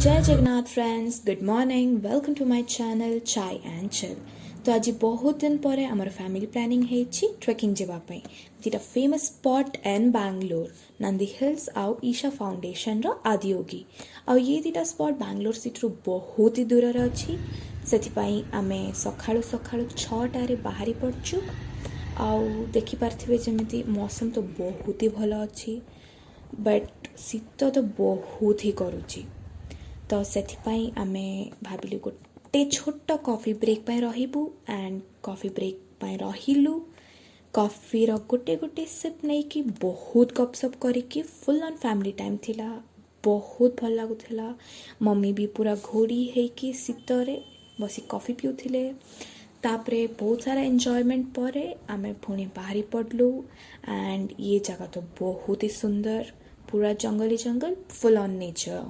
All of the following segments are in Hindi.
जय Jagannath friends, good morning, welcome to my channel chai and chill. तो आज बहुत दिन पर आमर फैमिली प्लानिंग है ट्रेकिंग जावाई दुटा famous spot and Bangalore Nandi hills आउ ईशा फाउंडेशन रो आदियोगी आउ ये दुटा स्पॉट बैंगलोर सिटी बहुत ही दूर अच्छी से आमे सकाळु सकाळु 6टारे बाहरी पड़चु। आउ देखिपारे जमी मौसम तो बहुत ही भल अच्छी बट शीत तो बहुत ही करुच्ची। तो से आमे भाविलु गोटे छोट कॉफी ब्रेक पे रहिबु एंड कॉफी ब्रेक पे रहिलु। कॉफी रो गोटे गोटे सिप नहीं कि बहुत गपसप करिकी फुल ऑन फैमिली टाइम थिला। बहुत भल लगुला। मम्मी भी पूरा घोड़ी है शीतरे बसी कॉफी पिउथिले। तापरे बहुत सारा एंजॉयमेंट परे आमे पुणी बाहरी पड़लु एंड ये जगह तो बहुत ही सुंदर, पूरा जंगल ही जंगल, फुल ऑन नेचर।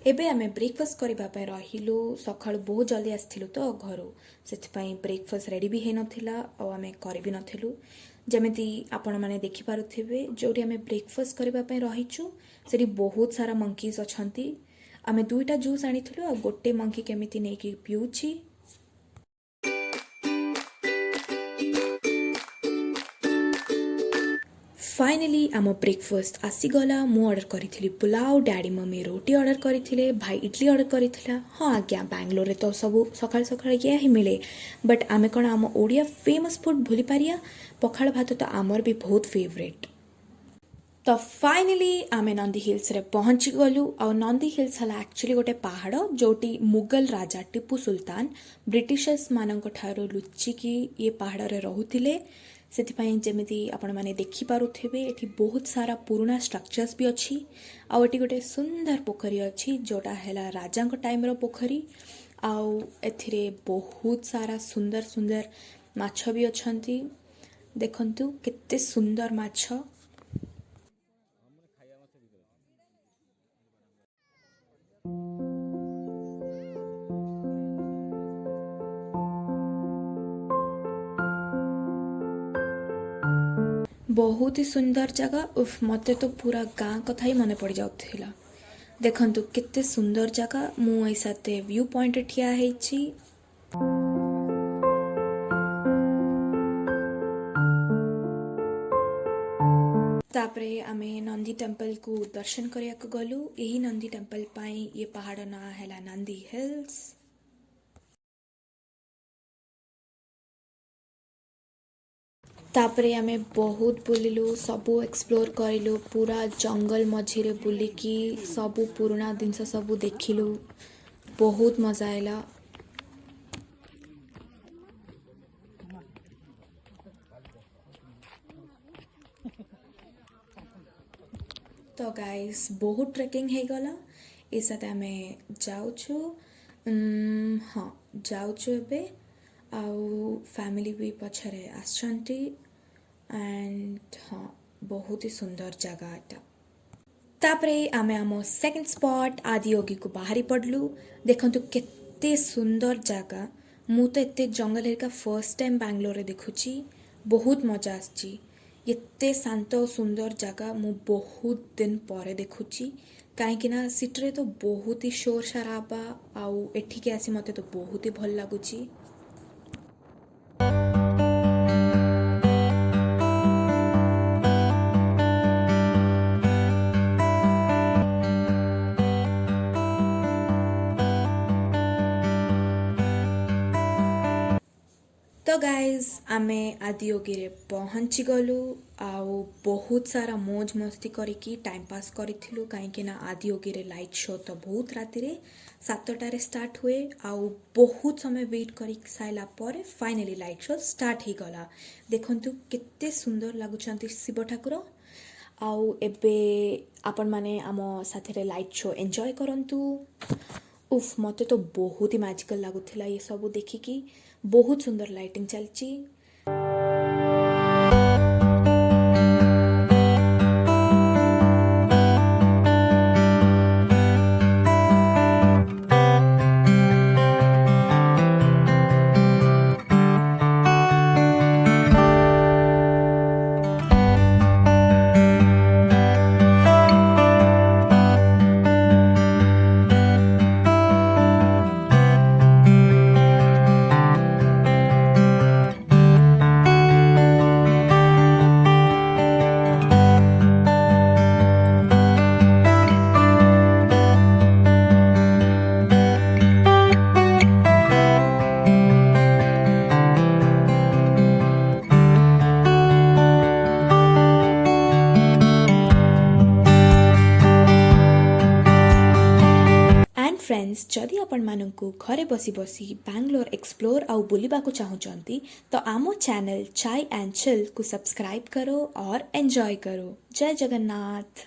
एबे आमे ब्रेकफास्ट करने रहिलु। सकाळु बहुत जल्दी आसथिलु तो घर से ब्रेकफास्ट रेडी भी है नथिला और आमे कर भी नथिलु। जमिति आपण माने देखि पारुथिबे जोटी आमे ब्रेकफास्ट करने रहिचु सेठी बहुत सारा मंकीज अछंती। आमे दुईटा जूस आनिथिलु और गोटे मंकी केमिति नेकी पिउछि। फाइनली आम ब्रेकफास्ट आसीगला। मु ऑर्डर करी पुलाव, डैडी मम्मी रोटी ऑर्डर करते, भाई इडली ऑर्डर करता। हाँ आज्ञा, बैंगलोर तो सब सका सका या ही मिले बट आमे कौन आम ओडिया फेमस फूड भूली पारिया। पखाड़ भात तो आमर भी बहुत फेवरेट। तो फाइनली आमे नंदी हिल्स रे पहुंची गलु। और नंदी हिल्स है एक्चुअली गोटे पहाड़ जोटी मुगल राजा टीपू सुल्तान ब्रिटिशर्स मानक ठारो लुचिकी ये पहाड़ रे रहुथिले। सेथिपाई जेमिति आपण माने देखि पारुथिबे एठी बहुत सारा पुराना स्ट्रक्चर्स भी अच्छी। आउ एठी गोटे सुंदर पोखरी अच्छी जोटा हैला राजांक टाइम रो पोखरी। आउ एथिरे बहुत सारा सुंदर सुंदर माछ भी अछंती। देखंतु केते सुंदर माछ। बहुत ही सुंदर जगह। उफ, मते तो पूरा गाँ कथा ही मन पड़ जाउथिला। देखंतु केते सुंदर जगह। मु ऐसाते व्यू पॉइंट ठिया हेछि। तापरे आमे नंदी टेम्पल को दर्शन करिया को गलु। यही नंदी टेम्पल पाई ये पहाड़ ना हैला नंदी हिल्स। तापरे आमे बहुत बुलिलु, सबू एक्सप्लोर करिलु। पूरा जंगल मझिरे बुलिकी सबू पुराना जिनस सबू देखिलु। बहुत मजा आइला। तो गाइस बहुत ट्रेकिंग है गला। ए साथ आमे जाउछु। हाँ जाउछु एबे। आउ फैमिली भी पछरे आछंती एंड हाँ बहुत ही सुंदर जगह एटा। तापरे आमे आमो सेकंड स्पॉट आदियोगी को बाहरी पड़लु। देखंतु केते सुंदर जगह। मु तो एते जंगल हेरिका फर्स्ट टाइम बैंगलोर रे देखुची। बहुत मजा आछी। एते शांत और सुंदर जगह मु बहुत दिन पर देखुची। कहीं ना सिटी तो बहुत ही शोर शराबा आउ एठिके आसी मते तो बहुत ही भल लगुची। तो गाइज आमे आदियोगी रे पहुंची गलु। आउ बहुत सारा मौज मस्ती करिकी टाइम पास करिथिलु। कहीं ना आदियोगी रे लाइट शो तो बहुत राति रे 7टारे स्टार्ट हुए। आउ बहुत समय वेट करी साइला पर फाइनली लाइट शो स्टार्ट ही गला। देखंतु केते सुंदर लागुछंती शिव ठाकुर। आउ एबे आपण माने आमो साथे रे लाइट शो एंजॉय करंतु। उफ, मते तो बहुत ही मैजिकल लगुला ये सब देखिकी। बहुत सुंदर लाइटिंग चलची। फ्रेंड्स जदि आपण मानंकु घरे बसी बसी बैंगलोर एक्सप्लोर आउ बुलिबाकु चाहुचंती तो आमो चैनल चाय एंड चिल को सब्सक्राइब करो और एंजॉय करो। जय जगन्नाथ।